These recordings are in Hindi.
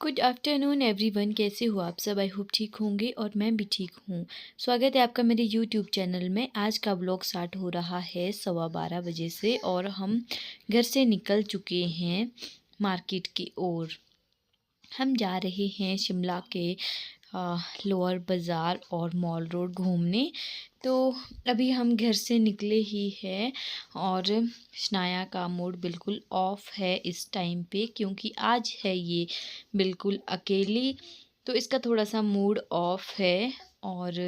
गुड आफ्टरनून एवरीवन, कैसे हो आप सब। आई होप ठीक होंगे और मैं भी ठीक हूँ। स्वागत है आपका मेरे यूट्यूब चैनल में। आज का व्लॉग स्टार्ट हो रहा है 12:15 बजे से और हम घर से निकल चुके हैं मार्केट की ओर। हम जा रहे हैं शिमला के लोअर बाज़ार और मॉल रोड घूमने। तो अभी हम घर से निकले ही हैं और शनाया का मूड बिल्कुल ऑफ है इस टाइम पे, क्योंकि आज है ये बिल्कुल अकेली। तो इसका थोड़ा सा मूड ऑफ है और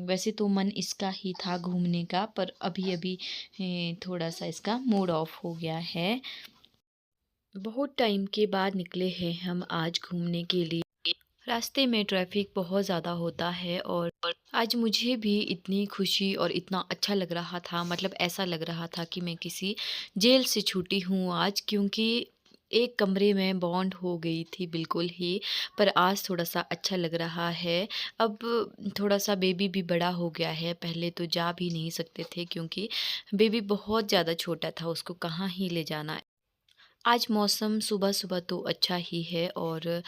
वैसे तो मन इसका ही था घूमने का, पर अभी अभी थोड़ा सा इसका मूड ऑफ हो गया है। बहुत टाइम के बाद निकले हैं हम आज घूमने के लिए। रास्ते में ट्रैफिक बहुत ज़्यादा होता है और आज मुझे भी इतनी खुशी और इतना अच्छा लग रहा था, मतलब ऐसा लग रहा था कि मैं किसी जेल से छूटी हूँ आज, क्योंकि एक कमरे में बॉन्ड हो गई थी बिल्कुल ही। पर आज थोड़ा सा अच्छा लग रहा है। अब थोड़ा सा बेबी भी बड़ा हो गया है, पहले तो जा भी नहीं सकते थे क्योंकि बेबी बहुत ज़्यादा छोटा था, उसको कहाँ ही ले जाना। आज मौसम सुबह सुबह तो अच्छा ही है और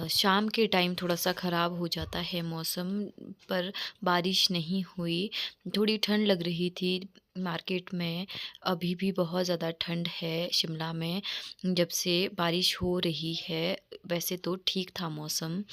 शाम के टाइम थोड़ा सा ख़राब हो जाता है मौसम, पर बारिश नहीं हुई। थोड़ी ठंड लग रही थी मार्केट में। अभी भी बहुत ज़्यादा ठंड है शिमला में, जब से बारिश हो रही है। वैसे तो ठीक था मौसम।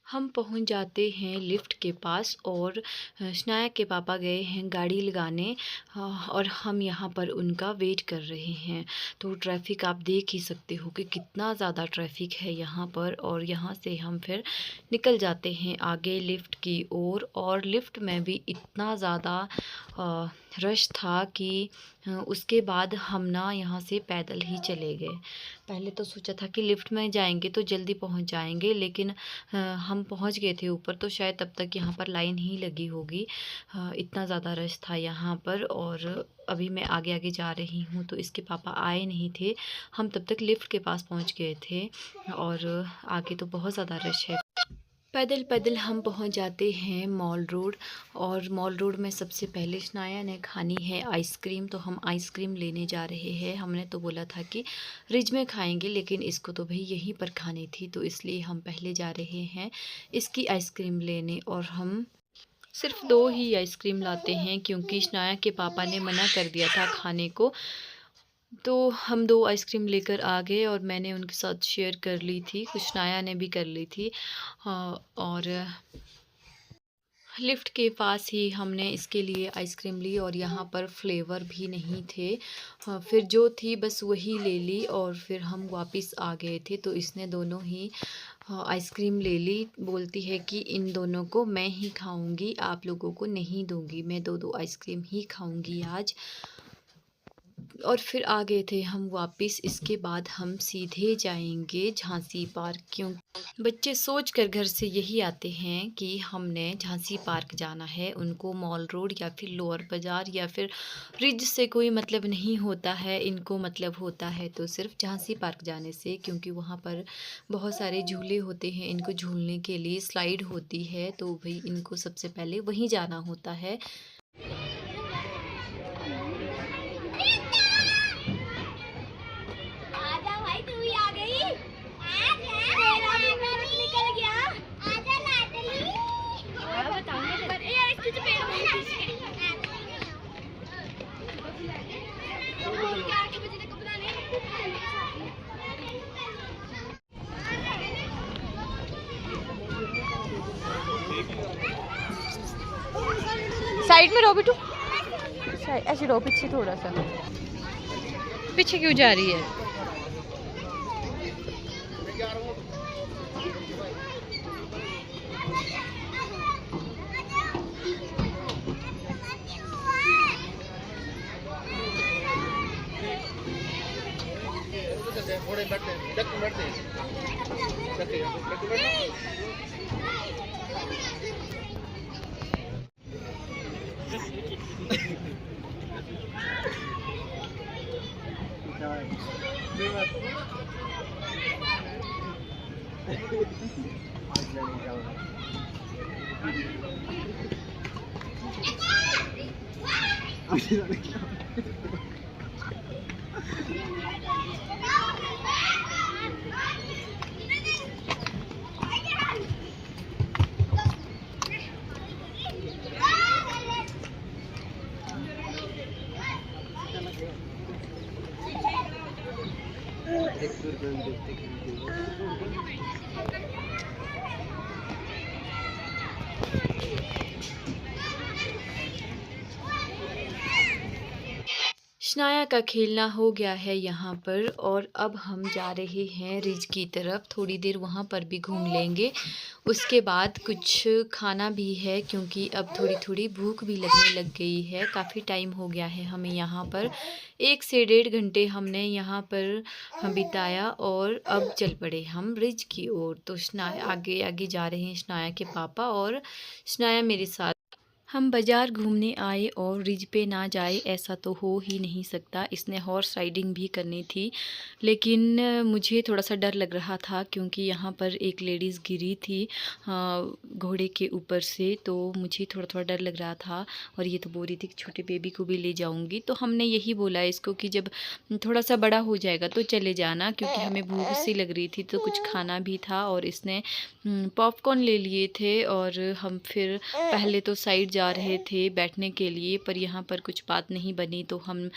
हम पहुंच जाते हैं लिफ्ट के पास और शनाया के पापा गए हैं गाड़ी लगाने और हम यहाँ पर उनका वेट कर रहे हैं। तो ट्रैफिक आप देख ही सकते हो कि कितना ज़्यादा ट्रैफिक है यहाँ पर। और यहाँ से हम फिर निकल जाते हैं आगे लिफ्ट की ओर। और लिफ्ट में भी इतना ज़्यादा रश था कि उसके बाद हम ना यहाँ से पैदल ही चले गए। पहले तो सोचा था कि लिफ्ट में जाएंगे तो जल्दी पहुँच जाएंगे, लेकिन हम पहुंच गए थे ऊपर तो शायद तब तक यहाँ पर लाइन ही लगी होगी। इतना ज़्यादा रश था यहाँ पर। और अभी मैं आगे आगे जा रही हूँ तो इसके पापा आए नहीं थे। हम तब तक लिफ्ट के पास पहुँच गए थे और आगे तो बहुत ज़्यादा रश है। पैदल पैदल हम पहुंच जाते हैं मॉल रोड। और मॉल रोड में सबसे पहले शनाया ने खानी है आइसक्रीम, तो हम आइसक्रीम लेने जा रहे हैं। हमने तो बोला था कि रिज में खाएंगे, लेकिन इसको तो भाई यहीं पर खानी थी, तो इसलिए हम पहले जा रहे हैं इसकी आइसक्रीम लेने। और हम सिर्फ 2 ही आइसक्रीम लाते हैं क्योंकि शनाया के पापा ने मना कर दिया था खाने को। तो हम 2 आइसक्रीम लेकर आ गए और मैंने उनके साथ शेयर कर ली थी, कुछ नाया ने भी कर ली थी। और लिफ्ट के पास ही हमने इसके लिए आइसक्रीम ली और यहाँ पर फ्लेवर भी नहीं थे। फिर जो थी बस वही ले ली और फिर हम वापस आ गए थे। तो इसने दोनों ही आइसक्रीम ले ली। बोलती है कि इन दोनों को मैं ही खाऊंगी, आप लोगों को नहीं दूंगी, मैं 2-2 आइसक्रीम ही खाऊंगी आज। और फिर आ गए थे हम वापस। इसके बाद हम सीधे जाएंगे झांसी पार्क। क्यों बच्चे सोच कर घर से यही आते हैं कि हमने झांसी पार्क जाना है, उनको मॉल रोड या फिर लोअर बाज़ार या फिर रिज से कोई मतलब नहीं होता है। इनको मतलब होता है तो सिर्फ झांसी पार्क जाने से, क्योंकि वहाँ पर बहुत सारे झूले होते हैं, इनको झूलने के लिए स्लाइड होती है, तो भाई इनको सबसे पहले वहीं जाना होता है। साइड में रहो बेटू, ऐसे रहो, पीछे थोड़ा सा। पीछे क्यों जा रही है? देखते रुको, हम देखते हैं। शनाया का खेलना हो गया है यहाँ पर और अब हम जा रहे हैं रिज की तरफ। थोड़ी देर वहाँ पर भी घूम लेंगे। उसके बाद कुछ खाना भी है क्योंकि अब थोड़ी थोड़ी भूख भी लगने लग गई है। काफ़ी टाइम हो गया है हमें यहाँ पर, 1 से 1.5 घंटे हमने यहाँ पर बिताया और अब चल पड़े हम रिज की ओर। तो शनाया आगे आगे जा रहे हैं, शनाया के पापा और शनाया मेरे साथ। हम बाज़ार घूमने आए और रिज पे ना जाए ऐसा तो हो ही नहीं सकता। इसने हॉर्स राइडिंग भी करनी थी, लेकिन मुझे थोड़ा सा डर लग रहा था क्योंकि यहाँ पर एक लेडीज़ गिरी थी घोड़े के ऊपर से, तो मुझे थोड़ा थोड़ा डर लग रहा था। और ये तो बोल रही थी कि छोटे बेबी को भी ले जाऊँगी, तो हमने यही बोला इसको कि जब थोड़ा सा बड़ा हो जाएगा तो चले जाना, क्योंकि हमें भूख सी लग रही थी तो कुछ खाना भी था। और इसने पॉपकॉर्न ले लिए थे और हम फिर पहले तो साइड जा रहे थे बैठने के लिए, पर यहाँ पर कुछ बात नहीं बनी तो हम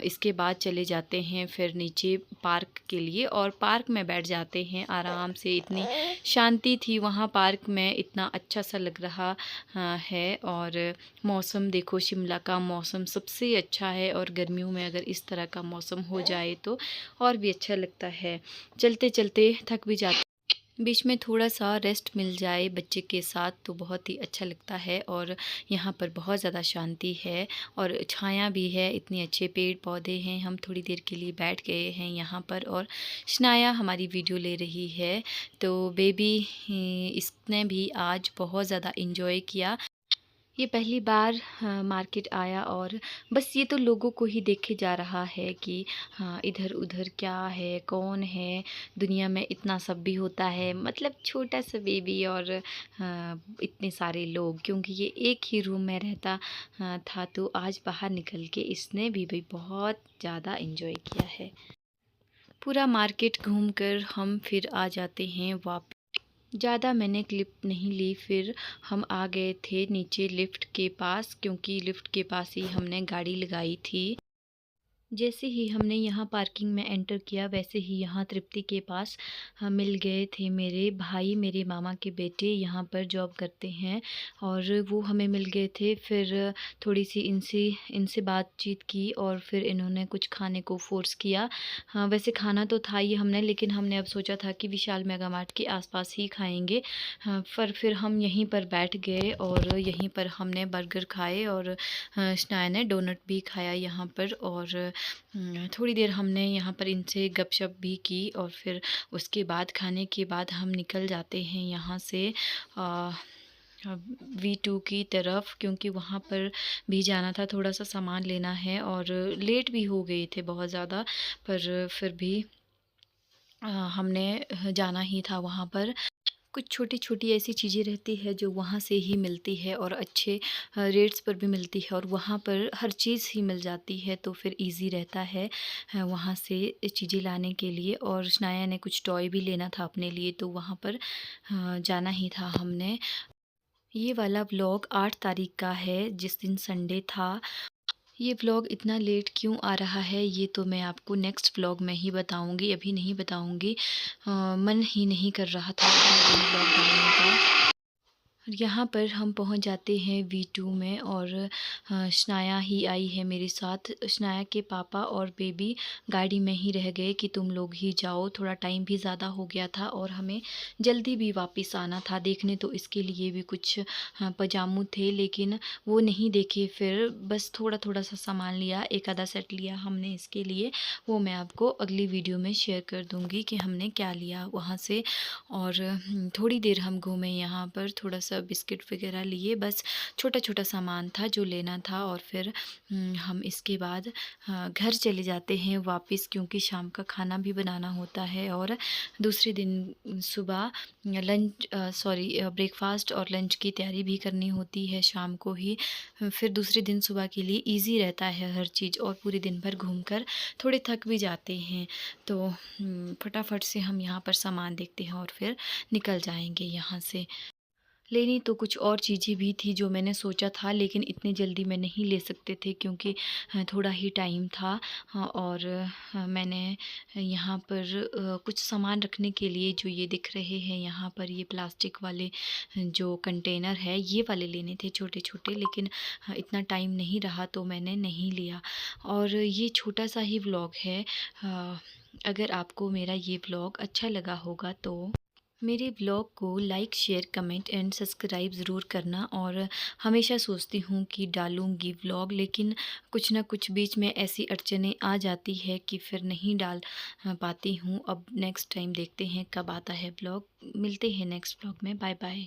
इसके बाद चले जाते हैं फिर नीचे पार्क के लिए और पार्क में बैठ जाते हैं आराम से। इतनी शांति थी वहाँ पार्क में, इतना अच्छा सा लग रहा है। और मौसम देखो, शिमला का मौसम सबसे अच्छा है और गर्मियों में अगर इस तरह का मौसम हो जाए तो और भी अच्छा लगता है। चलते चलते थक भी जाते, बीच में थोड़ा सा रेस्ट मिल जाए बच्चे के साथ तो बहुत ही अच्छा लगता है। और यहाँ पर बहुत ज़्यादा शांति है और छाया भी है, इतने अच्छे पेड़ पौधे हैं। हम थोड़ी देर के लिए बैठ गए हैं यहाँ पर और शनाया हमारी वीडियो ले रही है। तो बेबी इसने भी आज बहुत ज़्यादा इन्जॉय किया। ये पहली बार मार्केट आया और बस ये तो लोगों को ही देखे जा रहा है कि हाँ इधर उधर क्या है, कौन है, दुनिया में इतना सब भी होता है। मतलब छोटा सा बेबी और इतने सारे लोग, क्योंकि ये एक ही रूम में रहता था तो आज बाहर निकल के इसने भी बहुत ज़्यादा इन्जॉय किया है। पूरा मार्केट घूमकर हम फिर आ जाते हैं वापस। ज़्यादा मैंने क्लिप नहीं ली, फिर हम आ गए थे नीचे लिफ्ट के पास, क्योंकि लिफ्ट के पास ही हमने गाड़ी लगाई थी। जैसे ही हमने यहाँ पार्किंग में एंटर किया वैसे ही यहाँ तृप्ति के पास मिल गए थे मेरे भाई, मेरे मामा के बेटे यहाँ पर जॉब करते हैं और वो हमें मिल गए थे। फिर थोड़ी सी इनसे इनसे बातचीत की और फिर इन्होंने कुछ खाने को फ़ोर्स किया। हाँ वैसे खाना तो था ही हमने, लेकिन हमने अब सोचा था कि विशाल मेगा मार्ट के आसपास ही खाएंगे। हाँ फिर हम यहीं पर बैठ गए और यहीं पर हमने बर्गर खाए और शनाया ने डोनट भी खाया यहाँ पर। और थोड़ी देर हमने यहाँ पर इनसे गपशप भी की और फिर उसके बाद खाने के बाद हम निकल जाते हैं यहाँ से V2 की तरफ, क्योंकि वहाँ पर भी जाना था, थोड़ा सा सामान लेना है और लेट भी हो गए थे बहुत ज़्यादा, पर फिर भी हमने जाना ही था वहाँ पर। कुछ छोटी-छोटी ऐसी चीज़ें रहती है जो वहाँ से ही मिलती है और अच्छे रेट्स पर भी मिलती है और वहाँ पर हर चीज़ ही मिल जाती है, तो फिर ईज़ी रहता है वहाँ से चीज़ें लाने के लिए। और शनाया ने कुछ टॉय भी लेना था अपने लिए, तो वहाँ पर जाना ही था हमने। ये वाला व्लॉग 8 तारीख का है जिस दिन संडे था। ये व्लॉग इतना लेट क्यों आ रहा है ये तो मैं आपको नेक्स्ट व्लॉग में ही बताऊंगी, अभी नहीं बताऊंगी। मन ही नहीं कर रहा था व्लॉग बनाने का। यहाँ पर हम पहुँच जाते हैं V2 में और शनाया ही आई है मेरे साथ। शनाया के पापा और बेबी गाड़ी में ही रह गए कि तुम लोग ही जाओ, थोड़ा टाइम भी ज़्यादा हो गया था और हमें जल्दी भी वापस आना था। देखने तो इसके लिए भी कुछ पजामू थे, लेकिन वो नहीं देखे, फिर बस थोड़ा थोड़ा सा सामान लिया, एक आधा सेट लिया हमने इसके लिए। वो मैं आपको अगली वीडियो में शेयर कर दूँगी कि हमने क्या लिया वहाँ से। और थोड़ी देर हम घूमे यहाँ पर, थोड़ा सा बिस्किट वगैरह लिए, बस छोटा छोटा सामान था जो लेना था। और फिर हम इसके बाद घर चले जाते हैं वापस, क्योंकि शाम का खाना भी बनाना होता है और दूसरे दिन सुबह लंच ब्रेकफास्ट और लंच की तैयारी भी करनी होती है शाम को ही। फिर दूसरे दिन सुबह के लिए इजी रहता है हर चीज़ और पूरे दिन भर घूमकर थोड़े थक भी जाते हैं, तो फटाफट से हम यहाँ पर सामान देखते हैं और फिर निकल जाएंगे यहाँ से। लेनी तो कुछ और चीज़ें भी थी जो मैंने सोचा था, लेकिन इतनी जल्दी मैं नहीं ले सकते थे क्योंकि थोड़ा ही टाइम था। हाँ, और मैंने यहाँ पर कुछ सामान रखने के लिए जो ये दिख रहे हैं यहाँ पर, ये प्लास्टिक वाले जो कंटेनर है ये वाले लेने थे छोटे-छोटे, लेकिन इतना टाइम नहीं रहा तो मैंने नहीं लिया। और ये छोटा-सा ही व्लॉग है। अगर आपको मेरा ये व्लॉग अच्छा लगा होगा तो मेरे ब्लॉग को like, share, comment and subscribe ज़रूर करना। और हमेशा सोचती हूँ कि डालूँगी व्लॉग, लेकिन कुछ ना कुछ बीच में ऐसी अड़चनें आ जाती है कि फिर नहीं डाल पाती हूँ। अब नेक्स्ट टाइम देखते हैं कब आता है ब्लॉग। मिलते हैं नेक्स्ट ब्लॉग में। Bye bye.